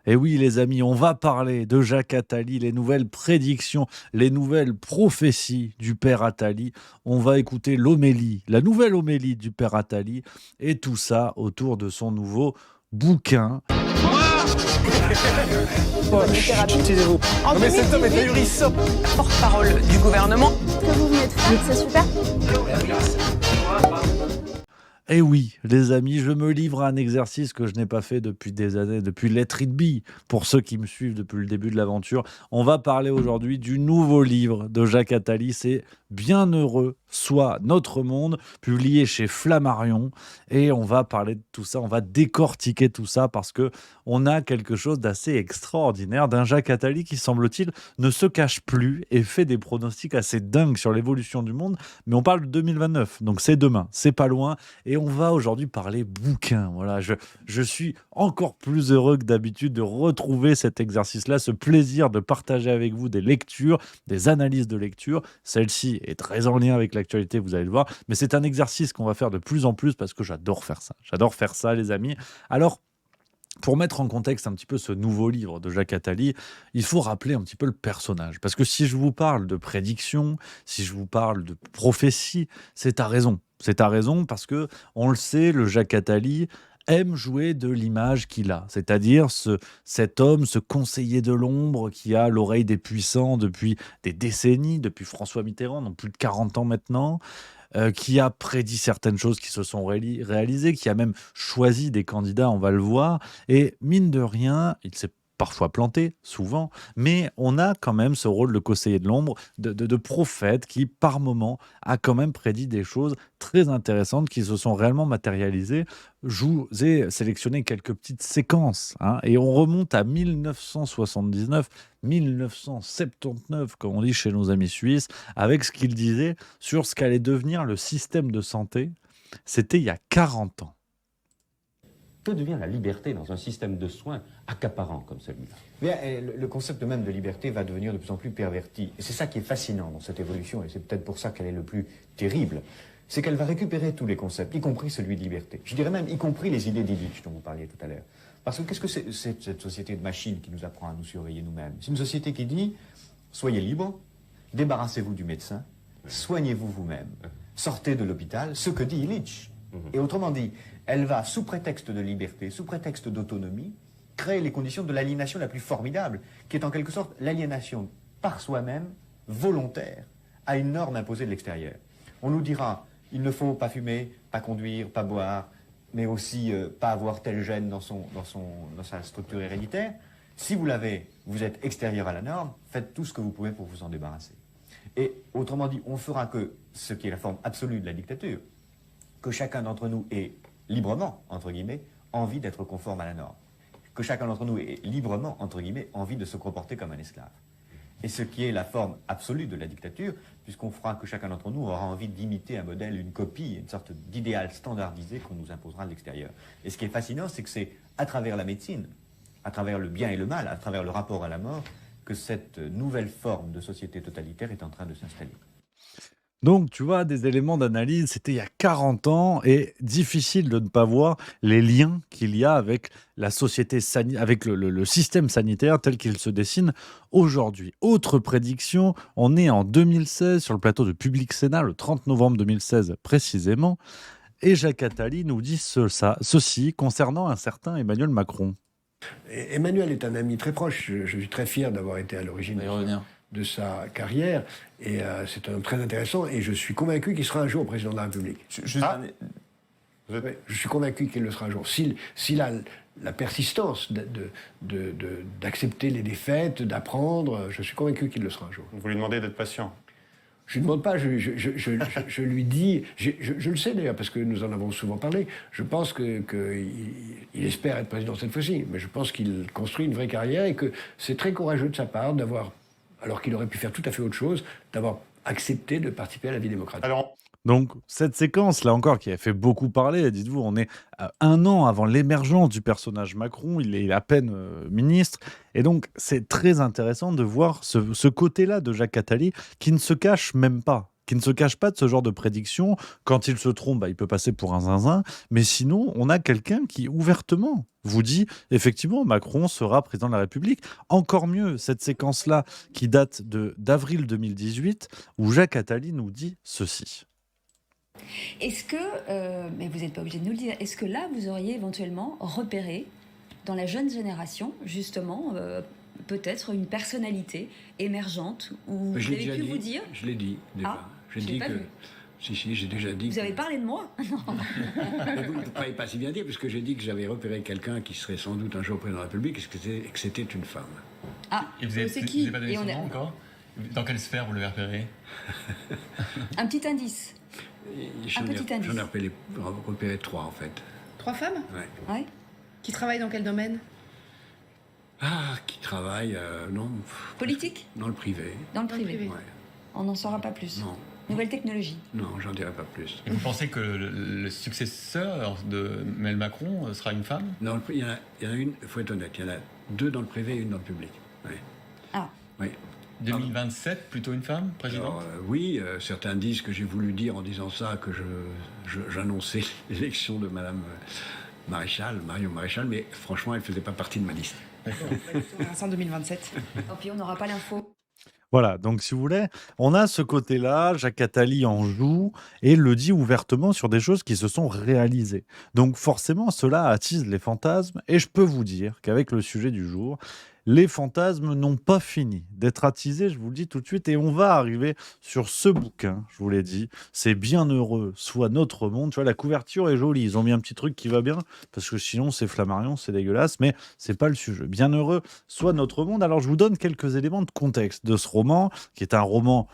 Et oui, les amis, on va parler de Jacques Attali, les nouvelles prédictions, les nouvelles prophéties du père Attali. On va écouter l'homélie, la nouvelle homélie du père Attali, et tout ça autour de son nouveau bouquin. Taisez-vous. Non mais cet homme est ahurissant. Porte-parole du gouvernement. Ce que vous venez de faire, c'est super. Eh oui, les amis, je me livre à un exercice que je n'ai pas fait depuis des années, depuis Let It Be. Pour ceux qui me suivent depuis le début de l'aventure, on va parler aujourd'hui du nouveau livre de Jacques Attali. C'est Bienheureux soit notre monde, publié chez Flammarion. Et on va parler de tout ça, on va décortiquer tout ça parce que on a quelque chose d'assez extraordinaire d'un Jacques Attali qui, semble-t-il, ne se cache plus et fait des pronostics assez dingues sur l'évolution du monde. Mais on parle de 2029, donc c'est demain, c'est pas loin. Et on va aujourd'hui parler bouquin. Voilà, je suis encore plus heureux que d'habitude de retrouver cet exercice-là, ce plaisir de partager avec vous des lectures, des analyses de lecture. Celle-ci est très en lien avec l'actualité, vous allez le voir. Mais c'est un exercice qu'on va faire de plus en plus parce que j'adore faire ça. J'adore faire ça, les amis. Alors, pour mettre en contexte un petit peu ce nouveau livre de Jacques Attali, il faut rappeler un petit peu le personnage. Parce que si je vous parle de prédiction, si je vous parle de prophétie, c'est à raison. C'est à raison parce que, on le sait, le Jacques Attali aime jouer de l'image qu'il a. C'est-à-dire cet homme, ce conseiller de l'ombre qui a l'oreille des puissants depuis des décennies, depuis François Mitterrand, donc plus de 40 ans maintenant, qui a prédit certaines choses qui se sont réalisées, qui a même choisi des candidats, on va le voir. Et mine de rien, il s'est parfois planté, souvent, mais on a quand même ce rôle de conseiller de l'ombre, de prophète qui, par moment, a quand même prédit des choses très intéressantes qui se sont réellement matérialisées. Je vous ai sélectionné quelques petites séquences, hein, et on remonte à 1979, 1979, comme on dit chez nos amis suisses, avec ce qu'il disait sur ce qu'allait devenir le système de santé. C'était il y a 40 ans. Que devient la liberté dans un système de soins accaparant comme celui-là? Bien, le concept même de liberté va devenir de plus en plus perverti. Et c'est ça qui est fascinant dans cette évolution, et c'est peut-être pour ça qu'elle est le plus terrible, c'est qu'elle va récupérer tous les concepts, y compris celui de liberté. Je dirais même y compris les idées d'Illich dont vous parliez tout à l'heure. Parce que qu'est-ce que c'est cette société de machines qui nous apprend à nous surveiller nous-mêmes? C'est une société qui dit, soyez libres, débarrassez-vous du médecin, soignez-vous vous-même, sortez de l'hôpital, ce que dit Illich. Et autrement dit, elle va, sous prétexte de liberté, sous prétexte d'autonomie, créer les conditions de l'aliénation la plus formidable, qui est en quelque sorte l'aliénation par soi-même, volontaire, à une norme imposée de l'extérieur. On nous dira, il ne faut pas fumer, pas conduire, pas boire, mais aussi pas avoir tel gène dans sa structure héréditaire. Si vous l'avez, vous êtes extérieur à la norme, faites tout ce que vous pouvez pour vous en débarrasser. Et autrement dit, on fera que ce qui est la forme absolue de la dictature, que chacun d'entre nous ait librement, entre guillemets, envie d'être conforme à la norme. Que chacun d'entre nous ait librement, entre guillemets, envie de se comporter comme un esclave. Et ce qui est la forme absolue de la dictature, puisqu'on fera que chacun d'entre nous aura envie d'imiter un modèle, une copie, une sorte d'idéal standardisé qu'on nous imposera de l'extérieur. Et ce qui est fascinant, c'est que c'est à travers la médecine, à travers le bien et le mal, à travers le rapport à la mort, que cette nouvelle forme de société totalitaire est en train de s'installer. Donc, tu vois, des éléments d'analyse, c'était il y a 40 ans et difficile de ne pas voir les liens qu'il y a avec la société avec le système sanitaire tel qu'il se dessine aujourd'hui. Autre prédiction, on est en 2016 sur le plateau de Public Sénat, le 30 novembre 2016 précisément, et Jacques Attali nous dit ceci concernant un certain Emmanuel Macron. Emmanuel est un ami très proche. Je suis très fier d'avoir été à l'origine de sa carrière. Et c'est un homme très intéressant. Et je suis convaincu qu'il sera un jour président de la République. Je suis convaincu qu'il le sera un jour. S'il a la persistance d'accepter les défaites, d'apprendre, je suis convaincu qu'il le sera un jour. Vous lui demandez d'être patient. Je ne demande pas, je lui dis, je le sais d'ailleurs, parce que nous en avons souvent parlé, je pense qu'il espère être président cette fois-ci, mais je pense qu'il construit une vraie carrière et que c'est très courageux de sa part d'avoir, alors qu'il aurait pu faire tout à fait autre chose, d'avoir accepté de participer à la vie démocratique. Donc, cette séquence, là encore, qui a fait beaucoup parler, dites-vous, on est à 1 an avant l'émergence du personnage Macron, il est à peine ministre, et donc c'est très intéressant de voir ce côté-là de Jacques Attali qui ne se cache même pas. qui ne se cache pas de ce genre de prédiction. Quand il se trompe, il peut passer pour un zinzin. Mais sinon, on a quelqu'un qui ouvertement vous dit, effectivement, Macron sera président de la République. Encore mieux, cette séquence-là qui date d'avril 2018, où Jacques Attali nous dit ceci. Est-ce que, mais vous n'êtes pas obligé de nous le dire, est-ce que là, vous auriez éventuellement repéré dans la jeune génération, justement, peut-être une personnalité émergente où vous avez pu vous dire... Je l'ai dit, déjà. Je l'ai pas vu. Si, j'ai déjà dit... Vous avez parlé de moi? Non. Vous ne pouvez pas si bien dire, parce que j'ai dit que j'avais repéré quelqu'un qui serait sans doute un jour président de la République et que c'était une femme. Ah, et c'est qui? Vous n'avez pas donné son nom encore? Dans quelle sphère vous l'avez repéré? Un petit indice. J'en ai repéré 3, en fait. 3 femmes? Ouais. Qui travaillent dans quel domaine? Qui travaillent, non... Politique? Dans le privé. Dans le privé. Ouais. On n'en saura pas plus. Non. Nouvelle technologie. Non, j'en dirai pas plus. Et vous pensez que le successeur de Emmanuel Macron sera une femme? Non, il y en a une, il faut être honnête, il y en a 2 dans le privé et une dans le public. Ouais. Ah. Oui. 2027, plutôt une femme, présidente? Oui, certains disent que j'ai voulu dire en disant ça que j'annonçais l'élection de Madame Marion Maréchal, mais franchement, elle ne faisait pas partie de ma liste. En 2027. Et puis on n'aura pas l'info. Voilà, donc si vous voulez, on a ce côté-là, Jacques Attali en joue et le dit ouvertement sur des choses qui se sont réalisées. Donc forcément, cela attise les fantasmes et je peux vous dire qu'avec le sujet du jour, les fantasmes n'ont pas fini d'être attisés, je vous le dis tout de suite, et on va arriver sur ce bouquin, je vous l'ai dit, c'est Bienheureux, soit notre monde. Tu vois, la couverture est jolie, ils ont mis un petit truc qui va bien, parce que sinon c'est Flammarion, c'est dégueulasse, mais c'est pas le sujet. Bienheureux, soit notre monde. Alors je vous donne quelques éléments de contexte de ce roman, qui est un roman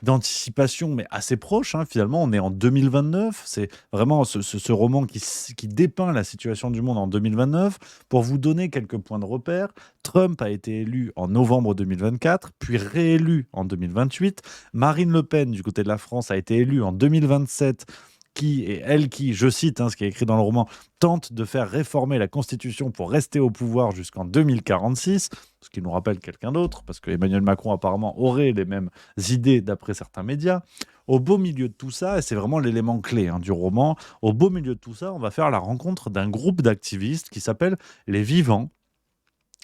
d'anticipation, mais assez proche. Finalement, on est en 2029. C'est vraiment ce roman qui dépeint la situation du monde en 2029. Pour vous donner quelques points de repère, Trump a été élu en novembre 2024, puis réélu en 2028. Marine Le Pen, du côté de la France, a été élue en 2027, qui, je cite ce qui est écrit dans le roman, tente de faire réformer la Constitution pour rester au pouvoir jusqu'en 2046, ce qui nous rappelle quelqu'un d'autre, parce que Emmanuel Macron apparemment aurait les mêmes idées d'après certains médias. Au beau milieu de tout ça, et c'est vraiment l'élément clé du roman, au beau milieu de tout ça, on va faire la rencontre d'un groupe d'activistes qui s'appelle Les Vivants,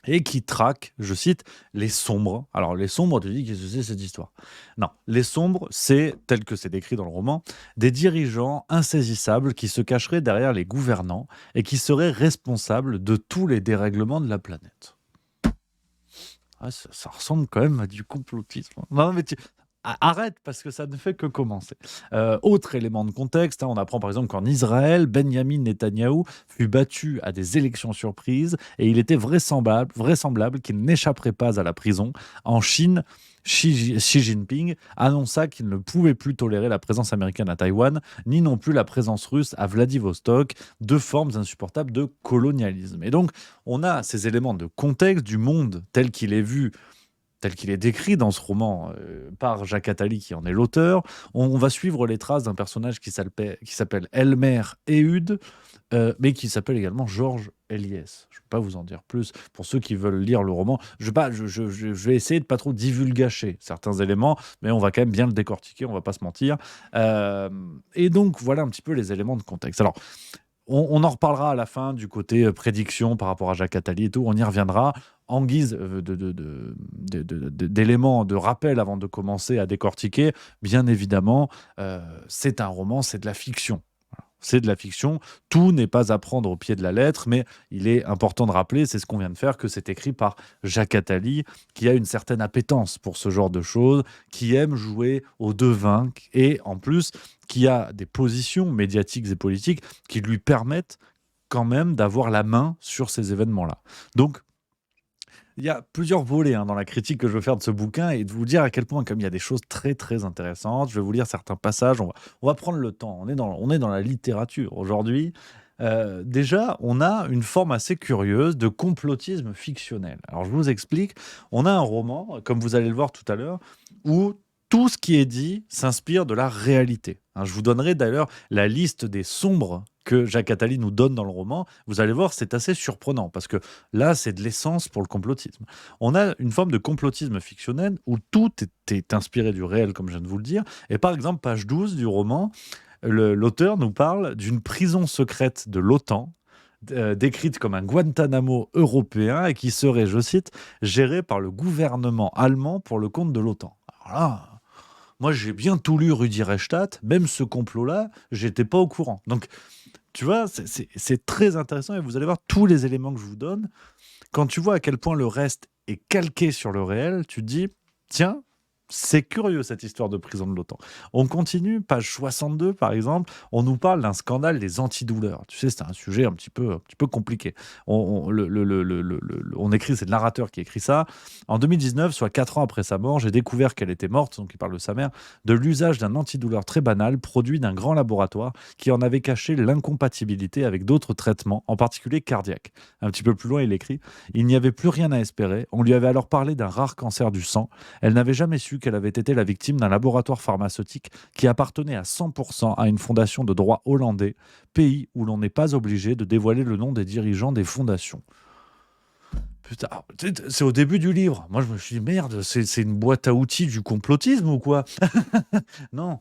et qui traque, je cite, les sombres. Alors, les sombres, tu dis, qu'est-ce que c'est cette histoire? Non, les sombres, c'est, tel que c'est décrit dans le roman, des dirigeants insaisissables qui se cacheraient derrière les gouvernants et qui seraient responsables de tous les dérèglements de la planète. Ça ressemble quand même à du complotisme. Non, mais arrête, parce que ça ne fait que commencer. Autre élément de contexte, on apprend par exemple qu'en Israël, Benjamin Netanyahou fut battu à des élections surprises et il était vraisemblable qu'il n'échapperait pas à la prison. En Chine, Xi Jinping annonça qu'il ne pouvait plus tolérer la présence américaine à Taïwan, ni non plus la présence russe à Vladivostok, deux formes insupportables de colonialisme. Et donc, on a ces éléments de contexte du monde tel qu'il est vu, tel qu'il est décrit dans ce roman par Jacques Attali, qui en est l'auteur. On va suivre les traces d'un personnage qui s'appelle Elmer Ehud, mais qui s'appelle également Georges Eliès. Je ne vais pas vous en dire plus pour ceux qui veulent lire le roman. Je vais essayer de ne pas trop divulgacher certains éléments, mais on va quand même bien le décortiquer, on ne va pas se mentir. Et donc, voilà un petit peu les éléments de contexte. Alors, on en reparlera à la fin du côté prédiction par rapport à Jacques Attali et tout, on y reviendra. En guise d'éléments de rappel avant de commencer à décortiquer, bien évidemment, c'est un roman, c'est de la fiction. C'est de la fiction, tout n'est pas à prendre au pied de la lettre, mais il est important de rappeler, c'est ce qu'on vient de faire, que c'est écrit par Jacques Attali, qui a une certaine appétence pour ce genre de choses, qui aime jouer au devin, et en plus, qui a des positions médiatiques et politiques qui lui permettent quand même d'avoir la main sur ces événements-là. Donc, il y a plusieurs volets dans la critique que je veux faire de ce bouquin et de vous dire à quel point, comme il y a des choses très très intéressantes, je vais vous lire certains passages, on va prendre le temps, on est dans la littérature aujourd'hui. Déjà, on a une forme assez curieuse de complotisme fictionnel. Alors je vous explique, on a un roman, comme vous allez le voir tout à l'heure, où tout ce qui est dit s'inspire de la réalité. Hein, je vous donnerai d'ailleurs la liste des sombres que Jacques Attali nous donne dans le roman. Vous allez voir, c'est assez surprenant parce que là, c'est de l'essence pour le complotisme. On a une forme de complotisme fictionnel où tout est inspiré du réel, comme je viens de vous le dire. Et par exemple, page 12 du roman, l'auteur nous parle d'une prison secrète de l'OTAN, décrite comme un Guantanamo européen et qui serait, je cite, gérée par le gouvernement allemand pour le compte de l'OTAN. Alors là, moi, j'ai bien tout lu Rudi Reichstadt, même ce complot-là, j'étais pas au courant. Donc, tu vois, c'est très intéressant et vous allez voir tous les éléments que je vous donne. Quand tu vois à quel point le reste est calqué sur le réel, tu te dis, tiens, c'est curieux cette histoire de prison de l'OTAN. On continue, page 62 par exemple, on nous parle d'un scandale des antidouleurs. Tu sais, c'est un sujet un petit peu compliqué. On écrit, c'est le narrateur qui écrit ça. En 2019, soit 4 ans après sa mort, j'ai découvert qu'elle était morte, donc il parle de sa mère, de l'usage d'un antidouleur très banal, produit d'un grand laboratoire qui en avait caché l'incompatibilité avec d'autres traitements, en particulier cardiaques. Un petit peu plus loin, il écrit, il n'y avait plus rien à espérer. On lui avait alors parlé d'un rare cancer du sang. Elle n'avait jamais su qu'elle avait été la victime d'un laboratoire pharmaceutique qui appartenait à 100% à une fondation de droit hollandais, pays où l'on n'est pas obligé de dévoiler le nom des dirigeants des fondations. Putain, c'est au début du livre. Moi, je me suis dit, merde, c'est une boîte à outils du complotisme ou quoi? Non,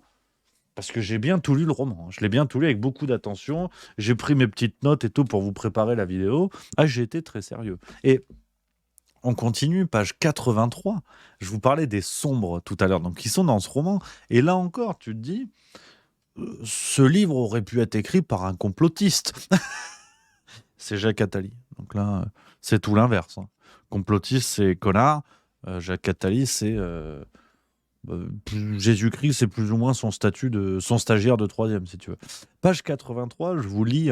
parce que j'ai bien tout lu le roman. Je l'ai bien tout lu avec beaucoup d'attention. J'ai pris mes petites notes et tout pour vous préparer la vidéo. Ah, j'ai été très sérieux. Et on continue, page 83. Je vous parlais des sombres tout à l'heure, donc qui sont dans ce roman. Et là encore, tu te dis, ce livre aurait pu être écrit par un complotiste. C'est Jacques Attali. Donc là, c'est tout l'inverse. Hein. Complotiste, c'est connard. Jacques Attali, c'est Jésus-Christ, c'est plus ou moins son statut de son stagiaire de 3e, si tu veux. Page 83, je vous lis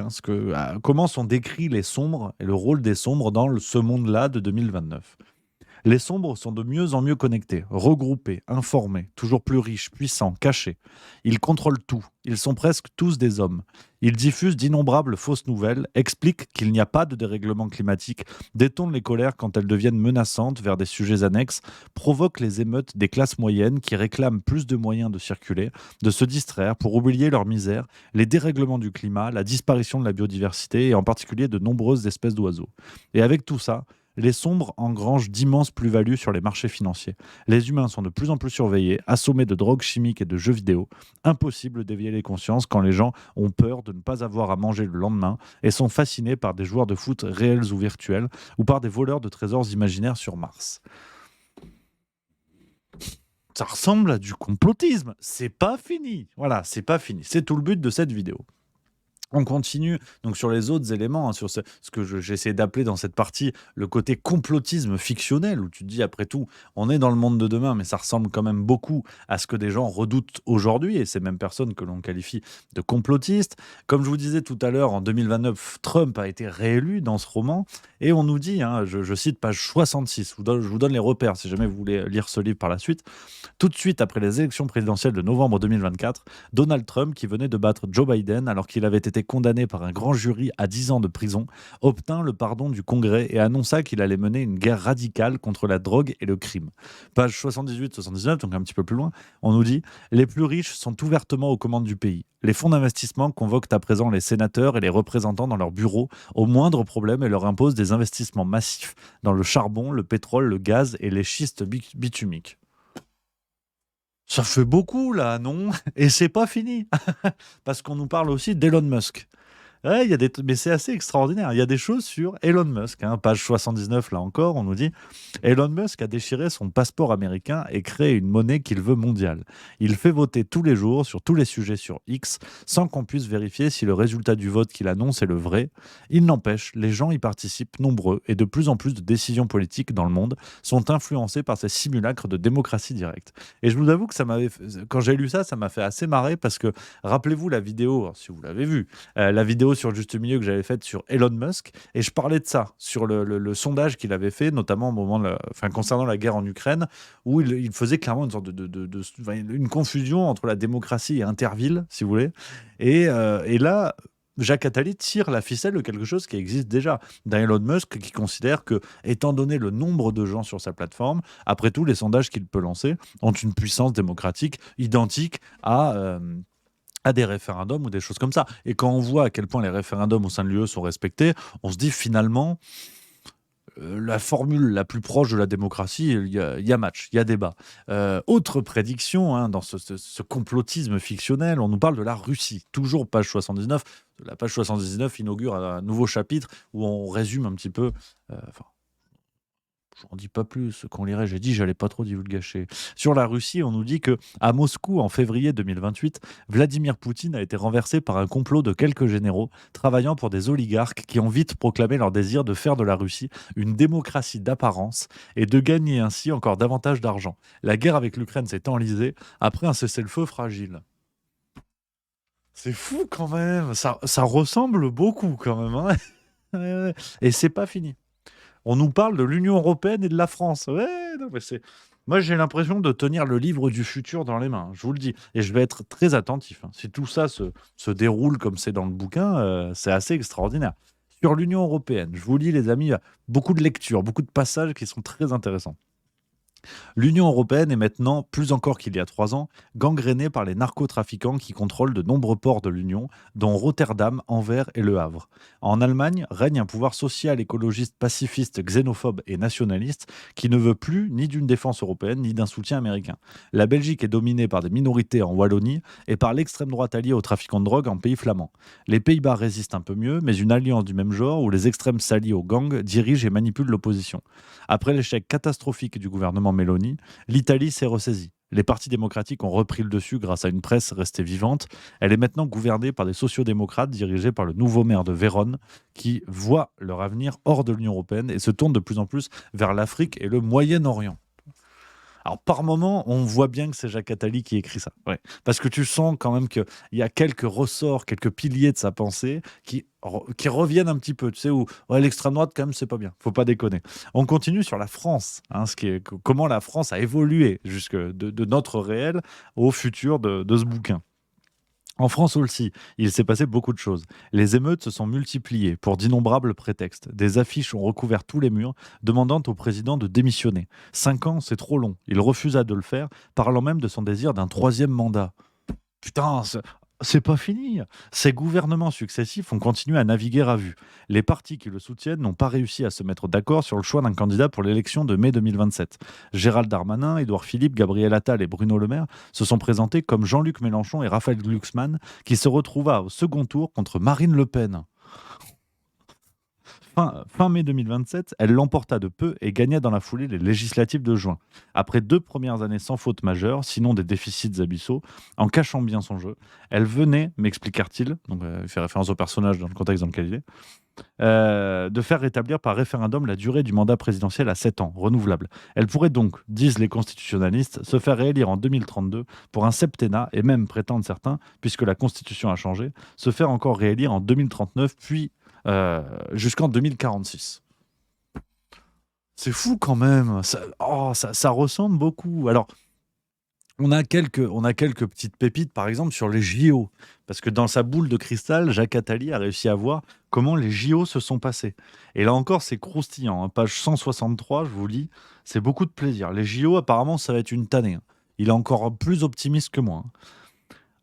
comment sont décrits les sombres et le rôle des sombres dans ce monde-là de 2029. Les sombres sont de mieux en mieux connectés, regroupés, informés, toujours plus riches, puissants, cachés. Ils contrôlent tout. Ils sont presque tous des hommes. Ils diffusent d'innombrables fausses nouvelles, expliquent qu'il n'y a pas de dérèglement climatique, détournent les colères quand elles deviennent menaçantes vers des sujets annexes, provoquent les émeutes des classes moyennes qui réclament plus de moyens de circuler, de se distraire pour oublier leur misère, les dérèglements du climat, la disparition de la biodiversité et en particulier de nombreuses espèces d'oiseaux. Et avec tout ça, les sombres engrangent d'immenses plus-values sur les marchés financiers. Les humains sont de plus en plus surveillés, assommés de drogues chimiques et de jeux vidéo. Impossible d'éveiller les consciences quand les gens ont peur de ne pas avoir à manger le lendemain et sont fascinés par des joueurs de foot réels ou virtuels ou par des voleurs de trésors imaginaires sur Mars. Ça ressemble à du complotisme. C'est pas fini. Voilà, c'est pas fini. C'est tout le but de cette vidéo. On continue donc sur les autres éléments, hein, sur ce que j'essaie d'appeler dans cette partie le côté complotisme fictionnel, où tu te dis après tout, on est dans le monde de demain, mais ça ressemble quand même beaucoup à ce que des gens redoutent aujourd'hui, et ces mêmes personnes que l'on qualifie de complotistes. Comme je vous disais tout à l'heure, en 2029, Trump a été réélu dans ce roman, et on nous dit, hein, je cite page 66, je vous donne les repères si jamais vous voulez lire ce livre par la suite. Tout de suite après les élections présidentielles de novembre 2024, Donald Trump, qui venait de battre Joe Biden alors qu'il avait été condamné par un grand jury à 10 ans de prison, obtint le pardon du Congrès et annonça qu'il allait mener une guerre radicale contre la drogue et le crime. Page 78-79, donc un petit peu plus loin, on nous dit « Les plus riches sont ouvertement aux commandes du pays. Les fonds d'investissement convoquent à présent les sénateurs et les représentants dans leurs bureaux au moindre problème et leur imposent des investissements massifs dans le charbon, le pétrole, le gaz et les schistes bitumiques. » Ça fait beaucoup là, non? Et c'est pas fini, parce qu'on nous parle aussi d'Elon Musk. Ouais, mais c'est assez extraordinaire. Il y a des choses sur Elon Musk. Hein. Page 79, là encore, on nous dit « Elon Musk a déchiré son passeport américain et créé une monnaie qu'il veut mondiale. Il fait voter tous les jours sur tous les sujets sur X sans qu'on puisse vérifier si le résultat du vote qu'il annonce est le vrai. Il n'empêche, les gens y participent nombreux et de plus en plus de décisions politiques dans le monde sont influencées par ces simulacres de démocratie directe. » Et je vous avoue que quand j'ai lu ça, ça m'a fait assez marrer parce que, rappelez-vous la vidéo, si vous l'avez vue, la vidéo sur le Juste Milieu que j'avais faite sur Elon Musk, et je parlais de ça, sur le sondage qu'il avait fait, notamment au moment concernant la guerre en Ukraine, où il faisait clairement une sorte une confusion entre la démocratie et Interville, si vous voulez. Et là, Jacques Attali tire la ficelle de quelque chose qui existe déjà, d'un Elon Musk qui considère que, étant donné le nombre de gens sur sa plateforme, après tout, les sondages qu'il peut lancer ont une puissance démocratique identique à des référendums ou des choses comme ça. Et quand on voit à quel point les référendums au sein de l'UE sont respectés, on se dit finalement, la formule la plus proche de la démocratie, il y a match, il y a débat. Autre prédiction, hein, dans ce complotisme fictionnel, on nous parle de la Russie. Toujours page 79. La page 79 inaugure un nouveau chapitre où on résume un petit peu... je n'en dis pas plus, qu'on lirait, j'ai dit, j'allais pas trop divulgacher. Sur la Russie, on nous dit que à Moscou, en février 2028, Vladimir Poutine a été renversé par un complot de quelques généraux travaillant pour des oligarques qui ont vite proclamé leur désir de faire de la Russie une démocratie d'apparence et de gagner ainsi encore davantage d'argent. La guerre avec l'Ukraine s'est enlisée après un cessez-le-feu fragile. C'est fou quand même, ça ressemble beaucoup quand même, hein. Ouais, ouais. Et c'est pas fini. On nous parle de l'Union européenne et de la France. Ouais, non, mais moi, j'ai l'impression de tenir le livre du futur dans les mains, je vous le dis. Et je vais être très attentif, hein. Si tout ça se déroule comme c'est dans le bouquin, c'est assez extraordinaire. Sur l'Union européenne, je vous lis, les amis, beaucoup de lectures, beaucoup de passages qui sont très intéressants. L'Union européenne est maintenant, plus encore qu'il y a 3 ans, gangrénée par les narcotrafiquants qui contrôlent de nombreux ports de l'Union, dont Rotterdam, Anvers et Le Havre. En Allemagne, règne un pouvoir social, écologiste, pacifiste, xénophobe et nationaliste qui ne veut plus ni d'une défense européenne ni d'un soutien américain. La Belgique est dominée par des minorités en Wallonie et par l'extrême droite alliée aux trafiquants de drogue en pays flamands. Les Pays-Bas résistent un peu mieux, mais une alliance du même genre où les extrêmes s'allient aux gangs dirige et manipule l'opposition. Après l'échec catastrophique du gouvernement Meloni, l'Italie s'est ressaisie. Les partis démocratiques ont repris le dessus grâce à une presse restée vivante. Elle est maintenant gouvernée par des sociodémocrates dirigés par le nouveau maire de Vérone qui voient leur avenir hors de l'Union européenne et se tournent de plus en plus vers l'Afrique et le Moyen-Orient. Alors, par moment, on voit bien que c'est Jacques Attali qui écrit ça. Ouais. Parce que tu sens quand même qu'il y a quelques ressorts, quelques piliers de sa pensée qui reviennent un petit peu. Tu sais, où l'extrême droite, quand même, c'est pas bien. Faut pas déconner. On continue sur la France. Hein, comment la France a évolué jusque de notre réel au futur de ce bouquin. En France aussi, il s'est passé beaucoup de choses. Les émeutes se sont multipliées pour d'innombrables prétextes. Des affiches ont recouvert tous les murs, demandant au président de démissionner. 5 ans, c'est trop long. Il refusa de le faire, parlant même de son désir d'un 3e mandat. Putain, c'est pas fini. Ces gouvernements successifs ont continué à naviguer à vue. Les partis qui le soutiennent n'ont pas réussi à se mettre d'accord sur le choix d'un candidat pour l'élection de mai 2027. Gérald Darmanin, Édouard Philippe, Gabriel Attal et Bruno Le Maire se sont présentés comme Jean-Luc Mélenchon et Raphaël Glucksmann, qui se retrouva au second tour contre Marine Le Pen. Fin mai 2027, elle l'emporta de peu et gagna dans la foulée les législatives de juin. Après 2 premières années sans faute majeure, sinon des déficits abyssaux, en cachant bien son jeu, elle venait, m'expliquèrent-ils, donc il fait référence au personnage dans le contexte dans lequel il est, de faire rétablir par référendum la durée du mandat présidentiel à 7 ans, renouvelable. Elle pourrait donc, disent les constitutionnalistes, se faire réélire en 2032 pour un septennat, et même, prétendent certains, puisque la Constitution a changé, se faire encore réélire en 2039, puis jusqu'en 2046. C'est fou quand même. Ça ressemble beaucoup. Alors, on a quelques petites pépites, par exemple, sur les JO. Parce que dans sa boule de cristal, Jacques Attali a réussi à voir comment les JO se sont passés. Et là encore, c'est croustillant. Hein. Page 163, je vous lis, c'est beaucoup de plaisir. Les JO, apparemment, ça va être une tannée. Hein. Il est encore plus optimiste que moi. Hein.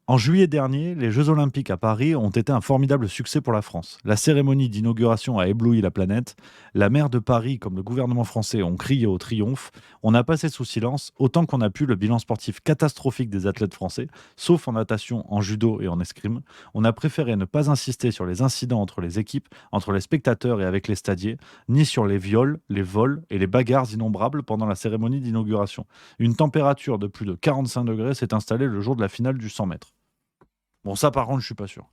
En juillet dernier, les Jeux Olympiques à Paris ont été un formidable succès pour la France. La cérémonie d'inauguration a ébloui la planète. La maire de Paris, comme le gouvernement français, ont crié au triomphe. On a passé sous silence, autant qu'on a pu, le bilan sportif catastrophique des athlètes français, sauf en natation, en judo et en escrime. On a préféré ne pas insister sur les incidents entre les équipes, entre les spectateurs et avec les stadiers, ni sur les viols, les vols et les bagarres innombrables pendant la cérémonie d'inauguration. Une température de plus de 45 degrés s'est installée le jour de la finale du 100 mètres. Bon, ça, par contre, je suis pas sûr.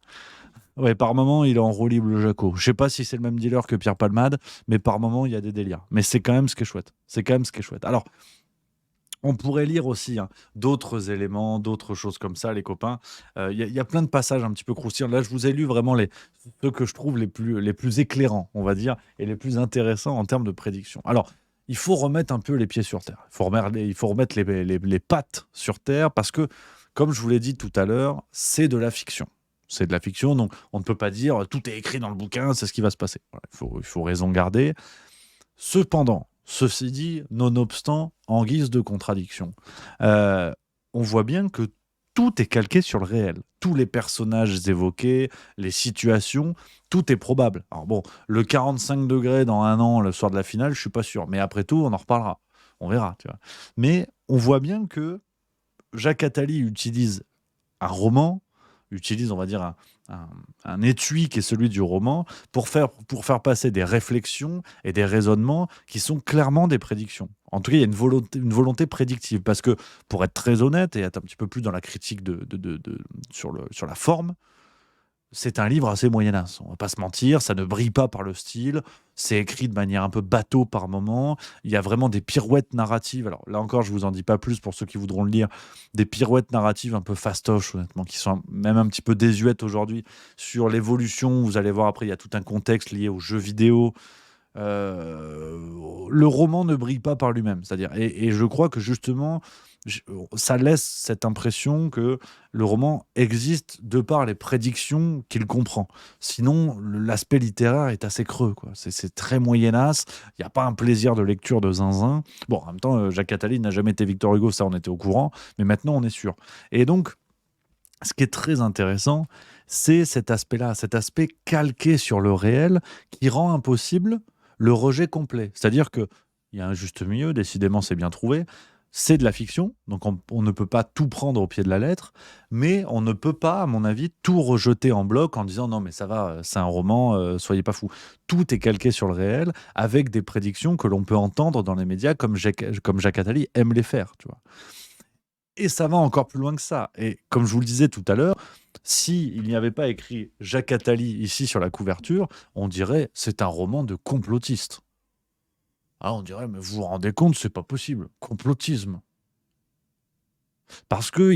Ouais, par moment, il est en roue libre, le Jaco. Je sais pas si c'est le même dealer que Pierre Palmade, mais par moment, il y a des délires. Mais c'est quand même ce qui est chouette. Alors, on pourrait lire aussi d'autres éléments, d'autres choses comme ça, les copains. Il y a plein de passages un petit peu croustillants. Là, je vous ai lu vraiment ceux que je trouve les plus éclairants, on va dire, et les plus intéressants en termes de prédiction. Alors, il faut remettre un peu les pieds sur terre. Il faut remettre les pattes sur terre parce que, comme je vous l'ai dit tout à l'heure, c'est de la fiction. C'est de la fiction, donc on ne peut pas dire tout est écrit dans le bouquin, c'est ce qui va se passer. Voilà, il faut raison garder. Cependant, ceci dit, nonobstant, en guise de contradiction, on voit bien que tout est calqué sur le réel. Tous les personnages évoqués, les situations, tout est probable. Alors bon, le 45 degrés dans un an, le soir de la finale, je suis pas sûr. Mais après tout, on en reparlera. On verra, tu vois. Mais on voit bien que Jacques Attali utilise un roman, utilise, on va dire, un étui qui est celui du roman pour faire passer des réflexions et des raisonnements qui sont clairement des prédictions. En tout cas, il y a une volonté prédictive. Parce que, pour être très honnête et être un petit peu plus dans la critique sur la forme, c'est un livre assez moyenasse. On va pas se mentir, ça ne brille pas par le style. C'est écrit de manière un peu bateau par moment. Il y a vraiment des pirouettes narratives. Alors là encore, je vous en dis pas plus pour ceux qui voudront le lire. Des pirouettes narratives un peu fastoches, honnêtement, qui sont même un petit peu désuètes aujourd'hui sur l'évolution. Vous allez voir après, il y a tout un contexte lié aux jeux vidéo. Le roman ne brille pas par lui-même. C'est-à-dire, et je crois que justement, ça laisse cette impression que le roman existe de par les prédictions qu'il comprend. Sinon, l'aspect littéraire est assez creux, quoi. C'est très moyenasse. Il n'y a pas un plaisir de lecture de zinzin. Bon, en même temps, Jacques Attali n'a jamais été Victor Hugo, ça on était au courant, mais maintenant on est sûr. Et donc, ce qui est très intéressant, c'est cet aspect-là, cet aspect calqué sur le réel qui rend impossible le rejet complet. C'est-à-dire qu'il y a un juste milieu, décidément c'est bien trouvé, c'est de la fiction, donc on ne peut pas tout prendre au pied de la lettre, mais on ne peut pas, à mon avis, tout rejeter en bloc en disant non mais ça va, c'est un roman, soyez pas fous. Tout est calqué sur le réel, avec des prédictions que l'on peut entendre dans les médias comme Jacques Attali aime les faire, tu vois. Et ça va encore plus loin que ça. Et comme je vous le disais tout à l'heure, s'il n'y avait pas écrit Jacques Attali ici sur la couverture, on dirait c'est un roman de complotiste. Ah, on dirait, mais vous vous rendez compte, c'est pas possible. Complotisme. Parce que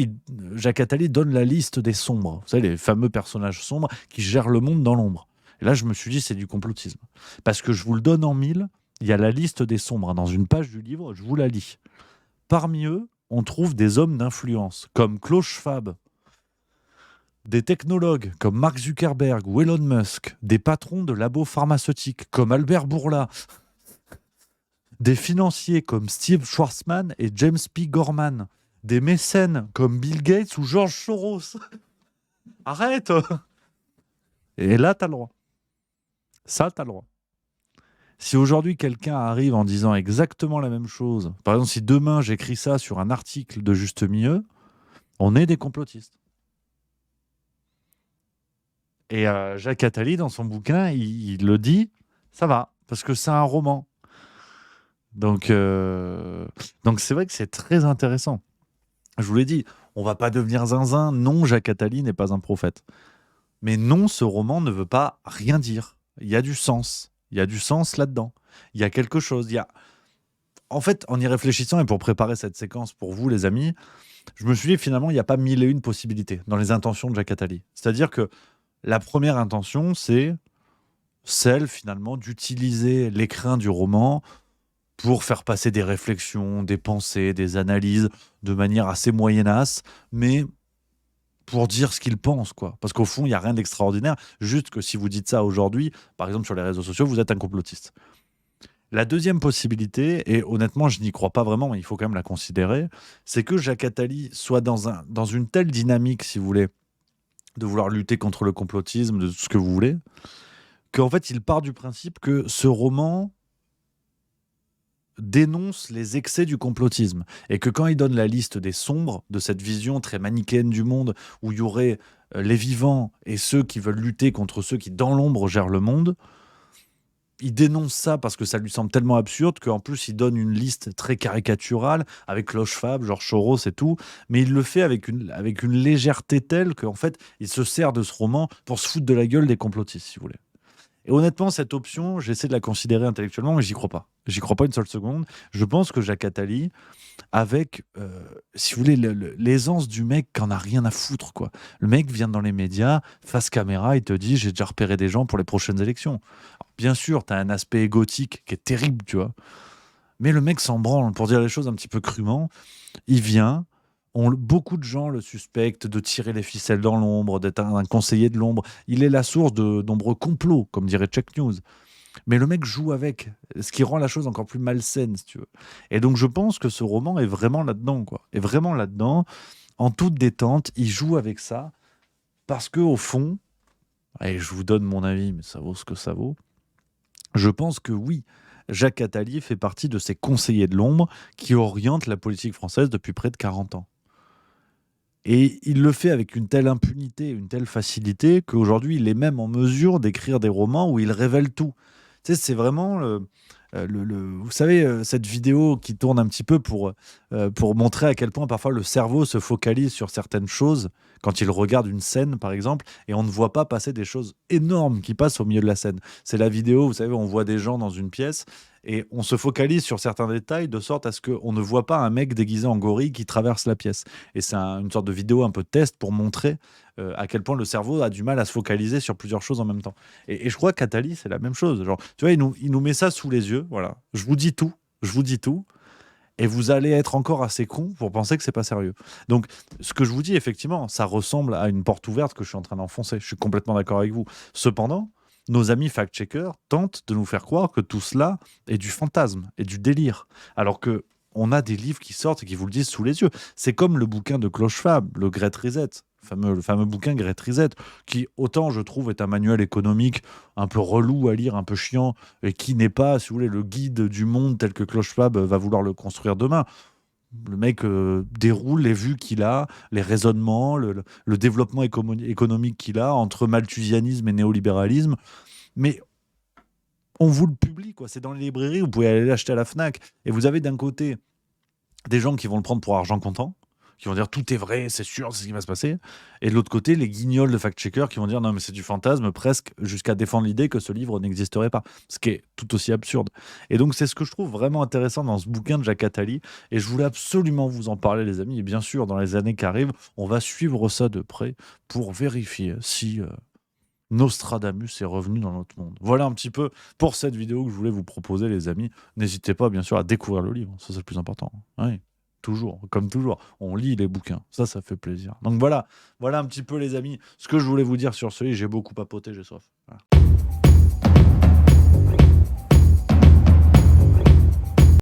Jacques Attali donne la liste des sombres. Vous savez, les fameux personnages sombres qui gèrent le monde dans l'ombre. Et là, je me suis dit, c'est du complotisme. Parce que je vous le donne en mille, il y a la liste des sombres. Dans une page du livre, je vous la lis. Parmi eux, on trouve des hommes d'influence, comme Klaus Schwab, des technologues comme Mark Zuckerberg ou Elon Musk, des patrons de labos pharmaceutiques comme Albert Bourla, des financiers comme Steve Schwarzman et James P. Gorman, des mécènes comme Bill Gates ou George Soros. Arrête! Et là, t'as le droit. Ça, t'as le droit. Si aujourd'hui quelqu'un arrive en disant exactement la même chose, par exemple si demain j'écris ça sur un article de Juste Milieu, on est des complotistes. Et Jacques Attali, dans son bouquin, il le dit, ça va, parce que c'est un roman. Donc c'est vrai que c'est très intéressant. Je vous l'ai dit, on va pas devenir zinzin. Non, Jacques Attali n'est pas un prophète. Mais non, ce roman ne veut pas rien dire. Il y a du sens. Il y a du sens là-dedans. Il y a quelque chose. En fait, en y réfléchissant et pour préparer cette séquence pour vous, les amis, je me suis dit finalement, il n'y a pas 1001 possibilités dans les intentions de Jacques Attali. C'est-à-dire que la première intention, c'est celle finalement d'utiliser l'écrin du roman pour faire passer des réflexions, des pensées, des analyses de manière assez moyenasse, mais pour dire ce qu'il pense, quoi. Parce qu'au fond, il n'y a rien d'extraordinaire. Juste que si vous dites ça aujourd'hui, par exemple sur les réseaux sociaux, vous êtes un complotiste. La deuxième possibilité, et honnêtement, je n'y crois pas vraiment, mais il faut quand même la considérer, c'est que Jacques Attali soit dans une telle dynamique, si vous voulez, de vouloir lutter contre le complotisme, de tout ce que vous voulez, qu'en fait, il part du principe que ce roman dénonce les excès du complotisme et que quand il donne la liste des sombres de cette vision très manichéenne du monde où il y aurait les vivants et ceux qui veulent lutter contre ceux qui dans l'ombre gèrent le monde, il dénonce ça parce que ça lui semble tellement absurde qu'en plus il donne une liste très caricaturale avec Klaus Schwab, George Soros et tout, mais il le fait avec une légèreté telle qu'en fait il se sert de ce roman pour se foutre de la gueule des complotistes, si vous voulez. Et honnêtement, cette option, j'essaie de la considérer intellectuellement, mais j'y crois pas. J'y crois pas une seule seconde. Je pense que Jacques Attali, avec, si vous voulez, l'aisance du mec qui en a rien à foutre, quoi. Le mec vient dans les médias, face caméra, il te dit « j'ai déjà repéré des gens pour les prochaines élections ». Alors, bien sûr, tu as un aspect égotique qui est terrible, tu vois. Mais le mec s'en branle, pour dire les choses un petit peu crûment. Il vient, Beaucoup de gens le suspectent de tirer les ficelles dans l'ombre, d'être un conseiller de l'ombre. Il est la source de nombreux complots, comme dirait Check News. Mais le mec joue avec, ce qui rend la chose encore plus malsaine, si tu veux. Et donc je pense que ce roman est vraiment là-dedans, quoi. Est vraiment là-dedans, en toute détente, il joue avec ça, parce que au fond, et je vous donne mon avis, mais ça vaut ce que ça vaut, je pense que oui, Jacques Attali fait partie de ces conseillers de l'ombre qui orientent la politique française depuis près de 40 ans. Et il le fait avec une telle impunité, une telle facilité, qu'aujourd'hui, il est même en mesure d'écrire des romans où il révèle tout. Tu sais, c'est vraiment vous savez, cette vidéo qui tourne un petit peu pour montrer à quel point parfois le cerveau se focalise sur certaines choses quand il regarde une scène, par exemple, et on ne voit pas passer des choses énormes qui passent au milieu de la scène. C'est la vidéo, vous savez, on voit des gens dans une pièce et on se focalise sur certains détails de sorte à ce qu'on ne voit pas un mec déguisé en gorille qui traverse la pièce. Et c'est une sorte de vidéo un peu test pour montrer à quel point le cerveau a du mal à se focaliser sur plusieurs choses en même temps. Et je crois qu'Attali, c'est la même chose. Genre, tu vois, il nous met ça sous les yeux. Voilà. Je vous dis tout. Et vous allez être encore assez con pour penser que c'est pas sérieux. Donc, ce que je vous dis, effectivement, ça ressemble à une porte ouverte que je suis en train d'enfoncer. Je suis complètement d'accord avec vous. Cependant, nos amis fact-checkers tentent de nous faire croire que tout cela est du fantasme et du délire. Alors que on a des livres qui sortent et qui vous le disent sous les yeux. C'est comme le bouquin de Klaus Schwab, le Great Reset, le fameux bouquin Great Reset, qui, autant je trouve, est un manuel économique un peu relou à lire, un peu chiant, et qui n'est pas, si vous voulez, le guide du monde tel que Klaus Schwab va vouloir le construire demain. Le mec déroule les vues qu'il a, les raisonnements, le développement économique qu'il a entre malthusianisme et néolibéralisme. Mais on vous le publie, quoi. C'est dans les librairies, vous pouvez aller l'acheter à la Fnac. Et vous avez d'un côté des gens qui vont le prendre pour argent comptant, qui vont dire tout est vrai, c'est sûr, c'est ce qui va se passer. Et de l'autre côté, les guignols de fact-checkers qui vont dire non, mais c'est du fantasme, presque jusqu'à défendre l'idée que ce livre n'existerait pas. Ce qui est tout aussi absurde. Et donc, c'est ce que je trouve vraiment intéressant dans ce bouquin de Jacques Attali. Et je voulais absolument vous en parler, les amis. Et bien sûr, dans les années qui arrivent, on va suivre ça de près pour vérifier si Nostradamus est revenu dans notre monde. Voilà un petit peu pour cette vidéo que je voulais vous proposer, les amis. N'hésitez pas, bien sûr, à découvrir le livre. Ça, c'est le plus important. Oui. Toujours, comme toujours, on lit les bouquins, ça fait plaisir. Donc voilà un petit peu, les amis, ce que je voulais vous dire sur ce livre. J'ai beaucoup papoté, j'ai soif. Voilà.